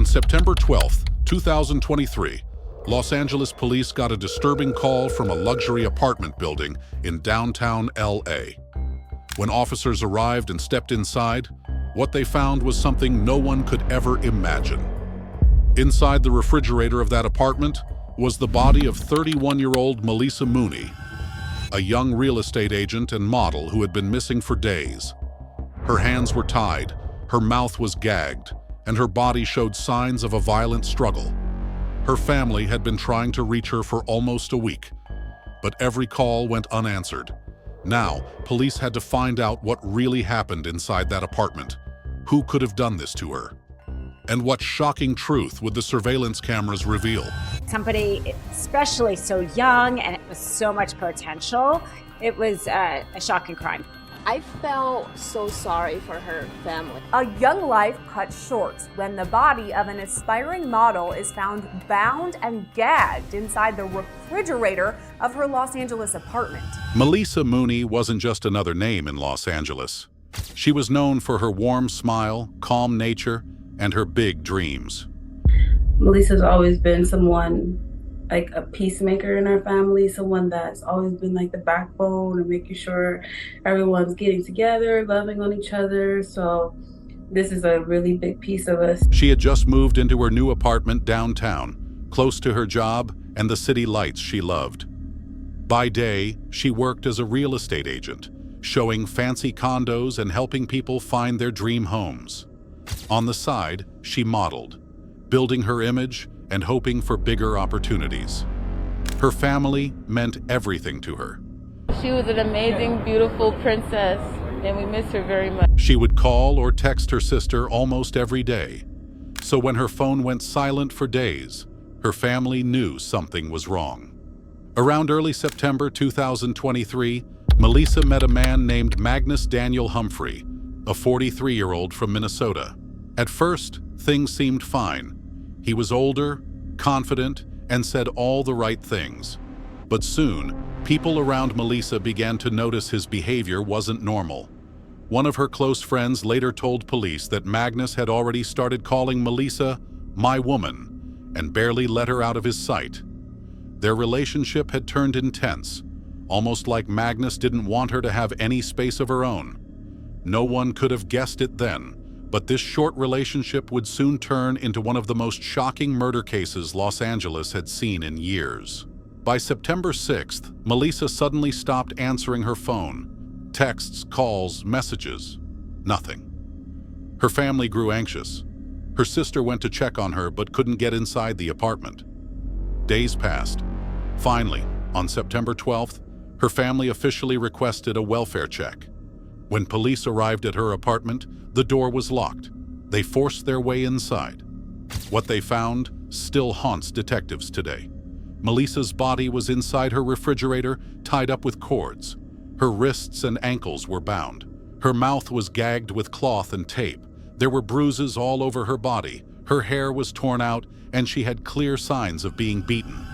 On September 12, 2023, Los Angeles police got a disturbing call from a luxury apartment building in downtown LA. When officers arrived and stepped inside, what they found was something no one could ever imagine. Inside the refrigerator of that apartment was the body of 31-year-old Maleessa Mooney, a young real estate agent and model who had been missing for days. Her hands were tied, her mouth was gagged, and her body showed signs of a violent struggle. Her family had been trying to reach her for almost a week, but every call went unanswered. Now, police had to find out what really happened inside that apartment. Who could have done this to her? And what shocking truth would the surveillance cameras reveal? Somebody, especially so young and with so much potential, it was a shocking crime. I felt so sorry for her family. A young life cut short when the body of an aspiring model is found bound and gagged inside the refrigerator of her Los Angeles apartment. Maleessa Mooney wasn't just another name in Los Angeles. She was known for her warm smile, calm nature, and her big dreams. Maleesa's always been someone like a peacemaker in our family, someone that's always been like the backbone and making sure everyone's getting together, loving on each other. So this is a really big piece of us. She had just moved into her new apartment downtown, close to her job and the city lights she loved. By day, she worked as a real estate agent, showing fancy condos and helping people find their dream homes. On the side, she modeled, building her image and hoping for bigger opportunities. Her family meant everything to her. She was an amazing, beautiful princess, and we miss her very much. She would call or text her sister almost every day. So when her phone went silent for days, her family knew something was wrong. Around early September 2023, Maleesa met a man named Magnus Daniel Humphrey, a 43-year-old from Minnesota. At first, things seemed fine. He was older, confident, and said all the right things. But soon, people around Maleesa began to notice his behavior wasn't normal. One of her close friends later told police that Magnus had already started calling Maleesa "my woman" and barely let her out of his sight. Their relationship had turned intense, almost like Magnus didn't want her to have any space of her own. No one could have guessed it then, but this short relationship would soon turn into one of the most shocking murder cases Los Angeles had seen in years. By September 6th, Maleesa suddenly stopped answering her phone. Texts, calls, messages, nothing. Her family grew anxious. Her sister went to check on her but couldn't get inside the apartment. Days passed. Finally, on September 12th, her family officially requested a welfare check. When police arrived at her apartment, the door was locked. They forced their way inside. What they found still haunts detectives today. Maleesa's body was inside her refrigerator, tied up with cords. Her wrists and ankles were bound. Her mouth was gagged with cloth and tape. There were bruises all over her body. Her hair was torn out, and she had clear signs of being beaten.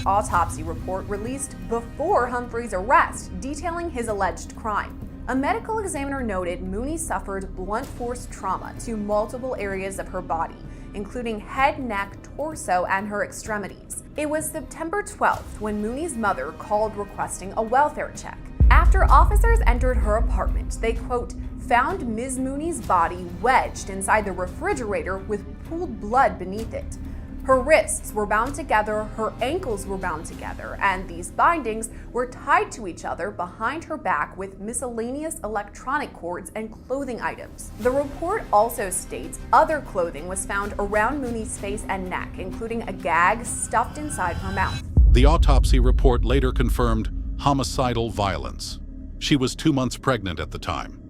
Autopsy report released before Humphrey's arrest, detailing his alleged crime. A medical examiner noted Mooney suffered blunt force trauma to multiple areas of her body, including head, neck, torso, and her extremities. It was September 12th when Mooney's mother called requesting a welfare check. After officers entered her apartment, they, quote, found Ms. Mooney's body wedged inside the refrigerator with pooled blood beneath it. Her wrists were bound together, her ankles were bound together, and these bindings were tied to each other behind her back with miscellaneous electronic cords and clothing items. The report also states other clothing was found around Mooney's face and neck, including a gag stuffed inside her mouth. The autopsy report later confirmed homicidal violence. She was 2 months pregnant at the time.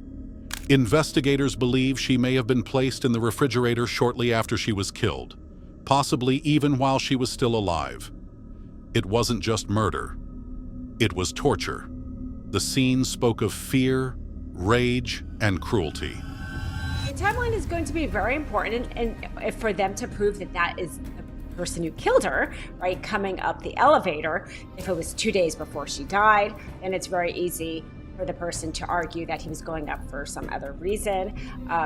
Investigators believe she may have been placed in the refrigerator shortly after she was killed, possibly even while she was still alive. It wasn't just murder. It was torture. The scene spoke of fear, rage, and cruelty. The timeline is going to be very important, and for them to prove that that is the person who killed her, right, coming up the elevator. If it was 2 days before she died, then it's very easy for the person to argue that he was going up for some other reason.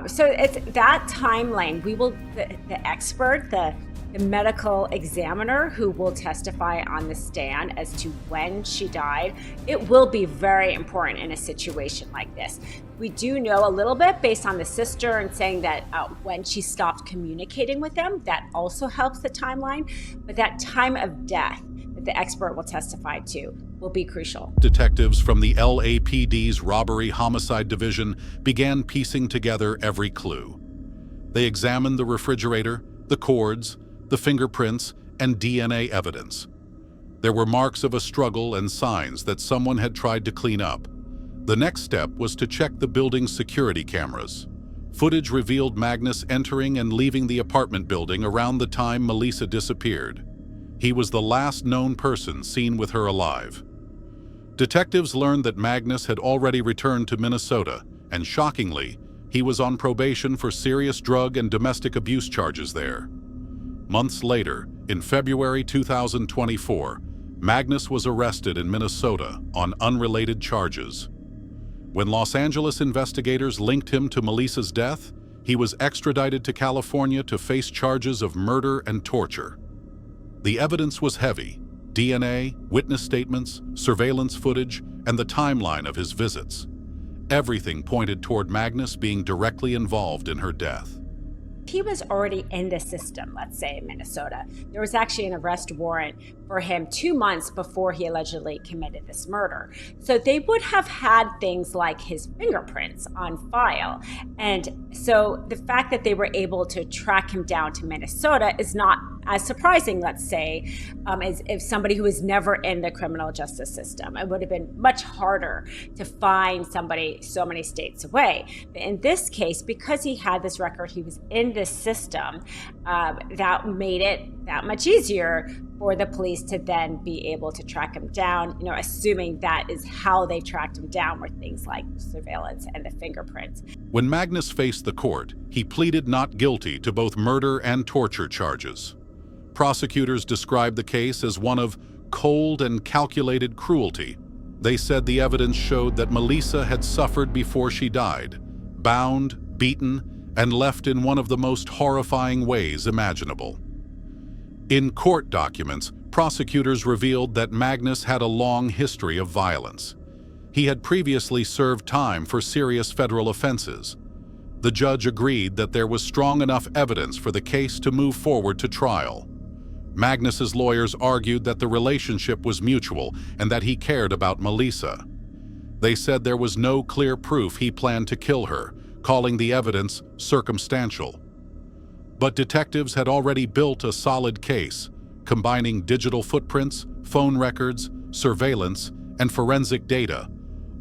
So it's that timeline. The expert, the medical examiner who will testify on the stand as to when she died, it will be very important in a situation like this. We do know a little bit based on the sister and saying that when she stopped communicating with them, that also helps the timeline. But that time of death that the expert will testify to will be crucial. Detectives from the LAPD's Robbery Homicide Division began piecing together every clue. They examined the refrigerator, the cords, the fingerprints, and DNA evidence. There were marks of a struggle and signs that someone had tried to clean up. The next step was to check the building's security cameras. Footage revealed Magnus entering and leaving the apartment building around the time Maleesa disappeared. He was the last known person seen with her alive. Detectives learned that Magnus had already returned to Minnesota, and shockingly, he was on probation for serious drug and domestic abuse charges there. Months later, in February 2024, Magnus was arrested in Minnesota on unrelated charges. When Los Angeles investigators linked him to Maleesa's death, he was extradited to California to face charges of murder and torture. The evidence was heavy: DNA, witness statements, surveillance footage, and the timeline of his visits. Everything pointed toward Magnus being directly involved in her death. He was already in the system, let's say in Minnesota. There was actually an arrest warrant for him 2 months before he allegedly committed this murder. So they would have had things like his fingerprints on file. And so the fact that they were able to track him down to Minnesota is not as surprising, let's say, as if somebody who was never in the criminal justice system. It would have been much harder to find somebody so many states away. But in this case, because he had this record, he was in this system, that made it that much easier for the police to then be able to track him down, assuming that is how they tracked him down, were things like surveillance and the fingerprints. When Magnus faced the court, he pleaded not guilty to both murder and torture charges. Prosecutors described the case as one of cold and calculated cruelty. They said the evidence showed that Maleesa had suffered before she died, bound, beaten, and left in one of the most horrifying ways imaginable. In court documents, prosecutors revealed that Magnus had a long history of violence. He had previously served time for serious federal offenses. The judge agreed that there was strong enough evidence for the case to move forward to trial. Magnus's lawyers argued that the relationship was mutual and that he cared about Maleesa. They said there was no clear proof he planned to kill her, calling the evidence circumstantial. But detectives had already built a solid case, combining digital footprints, phone records, surveillance, and forensic data,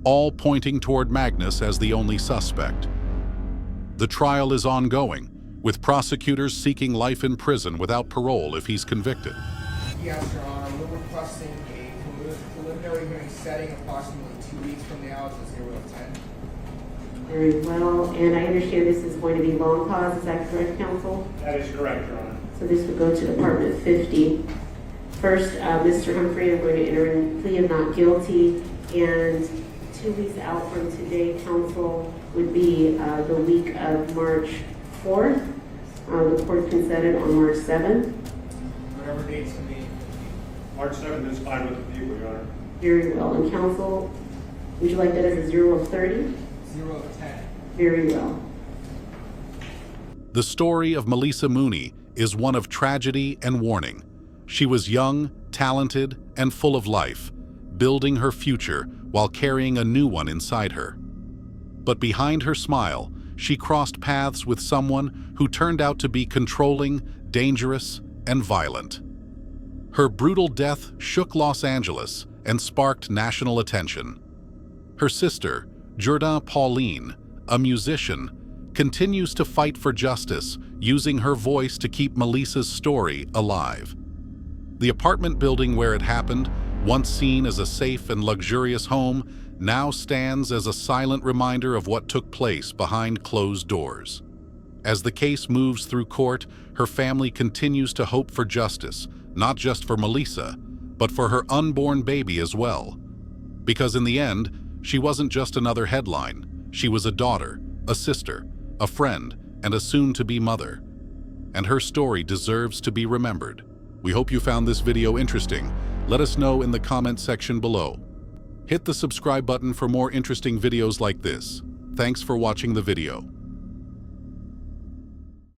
all pointing toward Magnus as the only suspect. The trial is ongoing, with prosecutors seeking life in prison without parole if he's convicted. Yes, Your Honor. We're requesting a preliminary hearing setting approximately 2 weeks from now to 0 to 10. Very well, and I understand this is going to be long pause, is that correct, counsel? That is correct, Your Honor. So this would go to Department 50. First, Mr. Humphrey, I'm going to enter in plea of not guilty, and 2 weeks out from today, counsel, would be the week of March 4th. The court consented on March 7th. Whatever date's convenient. March 7th is fine with the people, Your Honor. Very well, and counsel, would you like that as a 0 of 30? 0 to 10. Very well. The story of Maleessa Mooney is one of tragedy and warning. She was young, talented, and full of life, building her future while carrying a new one inside her. But behind her smile, she crossed paths with someone who turned out to be controlling, dangerous, and violent. Her brutal death shook Los Angeles and sparked national attention. Her sister, Jourdan Pauline, a musician, continues to fight for justice, using her voice to keep Maleesa's story alive. The apartment building where it happened, once seen as a safe and luxurious home, now stands as a silent reminder of what took place behind closed doors. As the case moves through court, her family continues to hope for justice, not just for Maleesa, but for her unborn baby as well. Because in the end, She wasn't just another headline. She was a daughter, a sister, a friend, and a soon-to-be mother. And her story deserves to be remembered. We hope you found this video interesting. Let us know in the comment section below. Hit the subscribe button for more interesting videos like this. Thanks for watching the video.